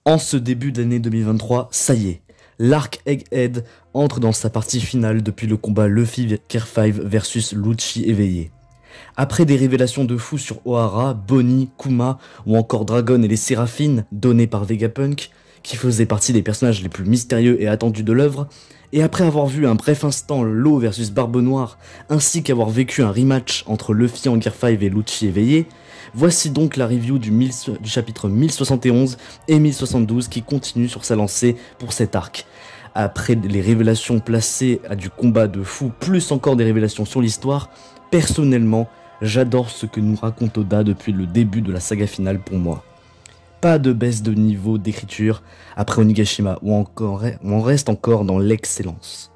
En ce début d'année 2023, ça y est, l'arc Egghead entre dans sa partie finale depuis le combat Luffy Gear 5 versus Lucci éveillé. Après des révélations de fou sur Ohara, Bonnie, Kuma ou encore Dragon et les Séraphines données par Vegapunk, qui faisaient partie des personnages les plus mystérieux et attendus de l'œuvre, et après avoir vu un bref instant Law versus Barbe Noire, ainsi qu'avoir vécu un rematch entre Luffy en Gear 5 et Lucci éveillé, voici donc la review du chapitre 1071 et 1072 qui continue sur sa lancée pour cet arc. Après les révélations placées à du combat de fou, plus encore des révélations sur l'histoire, personnellement, j'adore ce que nous raconte Oda depuis le début de la saga finale pour moi. Pas de baisse de niveau d'écriture après Onigashima, où on reste encore dans l'excellence.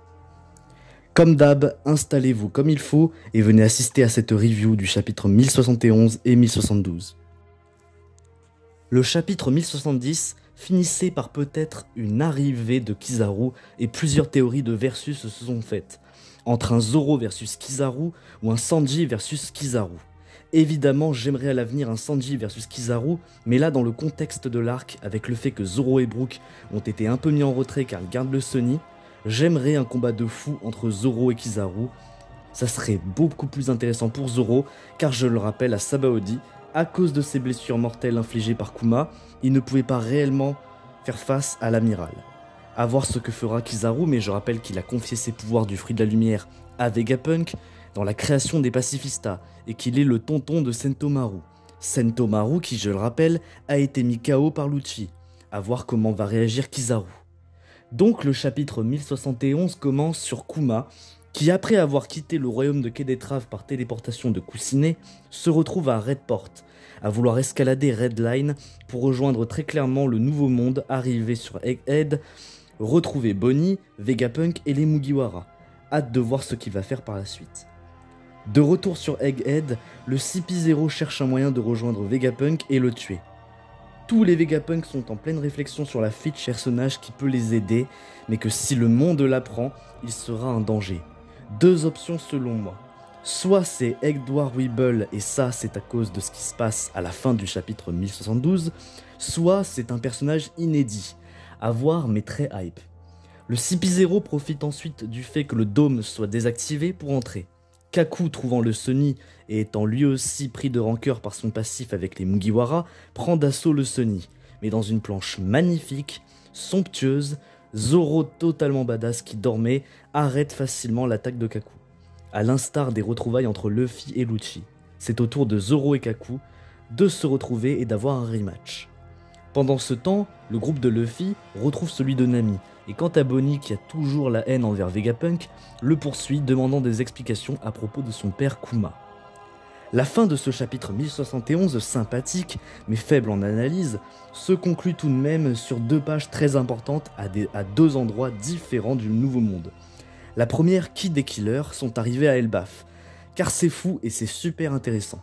Comme d'hab, installez-vous comme il faut et venez assister à cette review du chapitre 1071 et 1072. Le chapitre 1070 finissait par peut-être une arrivée de Kizaru et plusieurs théories de versus se sont faites, entre un Zoro versus Kizaru ou un Sanji versus Kizaru. Évidemment, j'aimerais à l'avenir un Sanji versus Kizaru, mais là dans le contexte de l'arc, avec le fait que Zoro et Brook ont été un peu mis en retrait car ils gardent le Sunny, j'aimerais un combat de fou entre Zoro et Kizaru. Ça serait beaucoup plus intéressant pour Zoro, car je le rappelle à Sabaody, à cause de ses blessures mortelles infligées par Kuma, il ne pouvait pas réellement faire face à l'amiral. À voir ce que fera Kizaru, mais je rappelle qu'il a confié ses pouvoirs du fruit de la lumière à Vegapunk dans la création des pacifistas, et qu'il est le tonton de Sentomaru. Sentomaru qui, je le rappelle, a été mis KO par Lucci. À voir comment va réagir Kizaru. Donc le chapitre 1071 commence sur Kuma, qui après avoir quitté le royaume de Kedetrave par téléportation de Kusine, se retrouve à Redport, à vouloir escalader Red Line pour rejoindre très clairement le nouveau monde arrivé sur Egghead, retrouver Bonnie, Vegapunk et les Mugiwara. Hâte de voir ce qu'il va faire par la suite. De retour sur Egghead, le CP0 cherche un moyen de rejoindre Vegapunk et le tuer. Tous les Vegapunk sont en pleine réflexion sur la fiche personnage qui peut les aider, mais que si le monde l'apprend, il sera un danger. Deux options selon moi. Soit c'est Eggdwar Weeble, et ça c'est à cause de ce qui se passe à la fin du chapitre 1072, soit c'est un personnage inédit, à voir mais très hype. Le CP0 profite ensuite du fait que le dôme soit désactivé pour entrer. Kaku, trouvant le Sunny et étant lui aussi pris de rancœur par son passif avec les Mugiwara, prend d'assaut le Sunny. Mais dans une planche magnifique, somptueuse, Zoro totalement badass qui dormait arrête facilement l'attaque de Kaku. À l'instar des retrouvailles entre Luffy et Lucci. C'est au tour de Zoro et Kaku de se retrouver et d'avoir un rematch. Pendant ce temps, le groupe de Luffy retrouve celui de Nami, et quant à Bonnie qui a toujours la haine envers Vegapunk, le poursuit demandant des explications à propos de son père Kuma. La fin de ce chapitre 1071, sympathique mais faible en analyse, se conclut tout de même sur deux pages très importantes à deux endroits différents du nouveau monde. La première, Kid et Killer sont arrivés à Elbaf, car c'est fou et c'est super intéressant.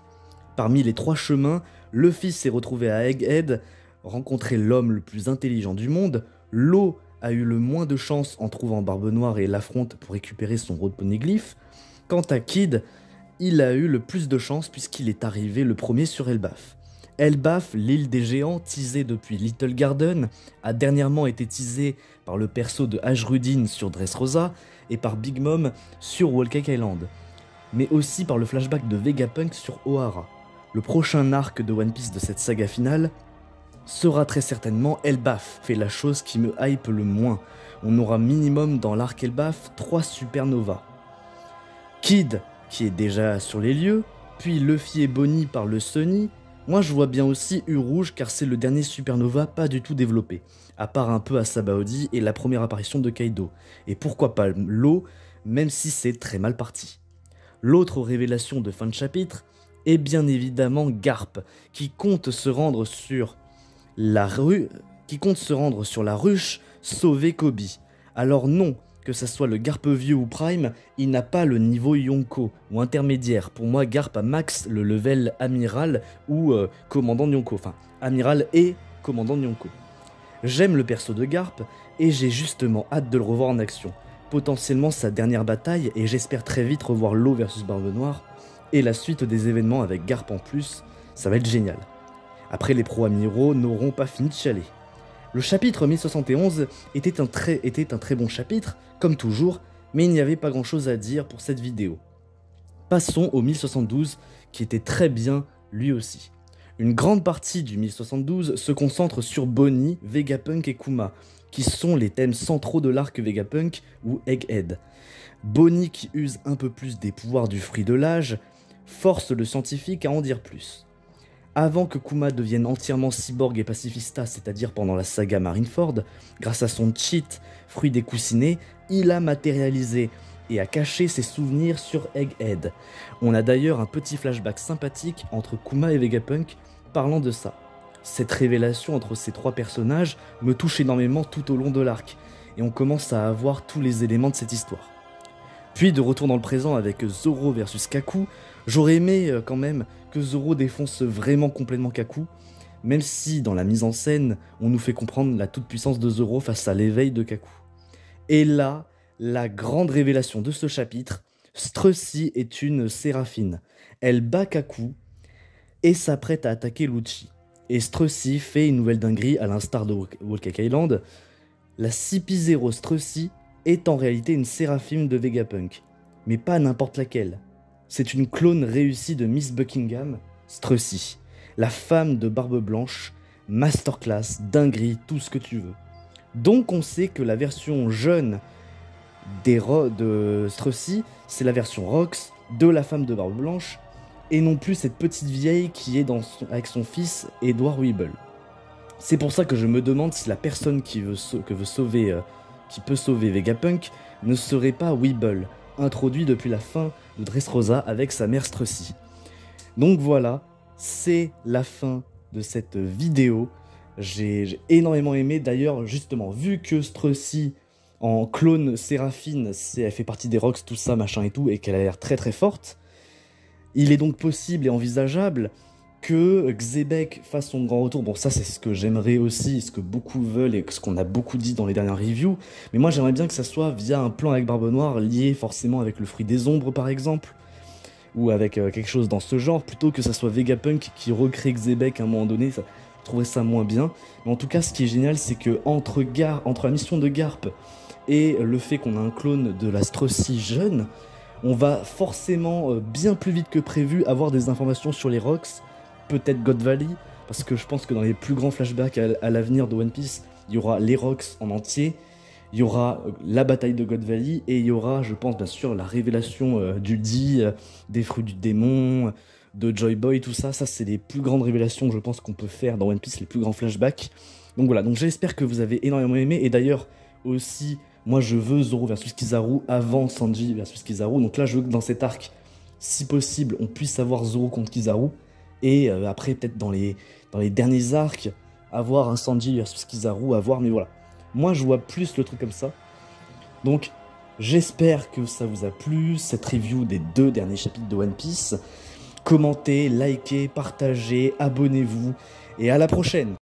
Parmi les trois chemins, Luffy s'est retrouvé à Egghead, rencontré l'homme le plus intelligent du monde, Law a eu le moins de chance en trouvant Barbe Noire et l'affronte pour récupérer son road poneglyph. Quant à Kid, il a eu le plus de chance puisqu'il est arrivé le premier sur Elbaf. Elbaf, l'île des géants, teasée depuis Little Garden, a dernièrement été teasée par le perso de Ajrudin sur Dressrosa et par Big Mom sur Whole Cake Island, mais aussi par le flashback de Vegapunk sur Ohara. Le prochain arc de One Piece de cette saga finale sera très certainement Elbaf, fait la chose qui me hype le moins. On aura minimum dans l'arc Elbaf 3 supernovas. Kid, qui est déjà sur les lieux, puis Luffy et Bonnie par le Sunny. Moi je vois bien aussi U-Rouge car c'est le dernier supernova pas du tout développé, à part un peu à Sabaody et la première apparition de Kaido. Et pourquoi pas Law, même si c'est très mal parti. L'autre révélation de fin de chapitre est bien évidemment Garp, qui compte se rendre sur la ruche sauver Kobe. Alors non, que ça soit le Garp vieux ou Prime, il n'a pas le niveau Yonko ou intermédiaire. Pour moi, Garp a max le level amiral ou commandant Yonko. Enfin, amiral et commandant Yonko. J'aime le perso de Garp et j'ai justement hâte de le revoir en action. Potentiellement sa dernière bataille et j'espère très vite revoir Law versus Barbe Noire et la suite des événements avec Garp en plus, ça va être génial. Après les pro-amiraux n'auront pas fini de chialer. Le chapitre 1071 était un très bon chapitre, comme toujours, mais il n'y avait pas grand chose à dire pour cette vidéo. Passons au 1072, qui était très bien lui aussi. Une grande partie du 1072 se concentre sur Bonnie, Vegapunk et Kuma, qui sont les thèmes centraux de l'arc Vegapunk ou Egghead. Bonnie, qui use un peu plus des pouvoirs du fruit de l'âge, force le scientifique à en dire plus. Avant que Kuma devienne entièrement cyborg et pacifista, c'est-à-dire pendant la saga Marineford, grâce à son cheat, fruit des coussinets, il a matérialisé et a caché ses souvenirs sur Egghead. On a d'ailleurs un petit flashback sympathique entre Kuma et Vegapunk parlant de ça. Cette révélation entre ces trois personnages me touche énormément tout au long de l'arc, et on commence à avoir tous les éléments de cette histoire. Puis de retour dans le présent avec Zoro versus Kaku, j'aurais aimé quand même que Zoro défonce vraiment complètement Kaku, même si dans la mise en scène, on nous fait comprendre la toute-puissance de Zoro face à l'éveil de Kaku. Et là, la grande révélation de ce chapitre, Strussy est une séraphine. Elle bat Kaku et s'apprête à attaquer Lucci. Et Strussy fait une nouvelle dinguerie à l'instar de Whole Cake Island. La CP0 Strussy est en réalité une séraphine de Vegapunk, mais pas n'importe laquelle. C'est une clone réussie de Miss Buckingham, Strussy, la femme de Barbe Blanche, masterclass, dinguerie, tout ce que tu veux. Donc on sait que la version jeune de Strussy, c'est la version Rox de la femme de Barbe Blanche, et non plus cette petite vieille qui est avec son fils Edward Weeble. C'est pour ça que je me demande si la personne qui peut sauver Vegapunk ne serait pas Weeble, introduit depuis la fin de Dressrosa avec sa mère Strussy. Donc voilà, c'est la fin de cette vidéo. J'ai énormément aimé, d'ailleurs, justement, vu que Strussy, en clone séraphine, elle fait partie des Rox, tout ça, machin et tout, et qu'elle a l'air très très forte, il est donc possible et envisageable que Xebec fasse son grand retour. Bon, ça c'est ce que j'aimerais aussi, ce que beaucoup veulent et ce qu'on a beaucoup dit dans les dernières reviews, mais moi j'aimerais bien que ça soit via un plan avec Barbe Noire, lié forcément avec le fruit des ombres par exemple, ou avec quelque chose dans ce genre, plutôt que ça soit Vegapunk qui recrée Xebec à un moment donné. Je trouverais ça moins bien, mais en tout cas ce qui est génial, c'est que entre la mission de Garp et le fait qu'on a un clone de la Strussy jeune, on va forcément bien plus vite que prévu avoir des informations sur les Rox, peut-être God Valley, parce que je pense que dans les plus grands flashbacks à l'avenir de One Piece, il y aura les Rox en entier, il y aura la bataille de God Valley, et il y aura, je pense bien sûr, la révélation du Di, des fruits du démon, de Joy Boy, tout ça. Ça c'est les plus grandes révélations, je pense, qu'on peut faire dans One Piece, les plus grands flashbacks. Donc voilà, donc j'espère que vous avez énormément aimé, et d'ailleurs aussi, moi je veux Zoro versus Kizaru avant Sanji versus Kizaru, donc là je veux que dans cet arc, si possible, on puisse avoir Zoro contre Kizaru, et après peut-être dans les derniers arcs, avoir un Sanji versus Kizaru, à voir, mais voilà. Moi je vois plus le truc comme ça, donc j'espère que ça vous a plu, cette review des 2 derniers chapitres de One Piece. Commentez, likez, partagez, abonnez-vous, et à la prochaine.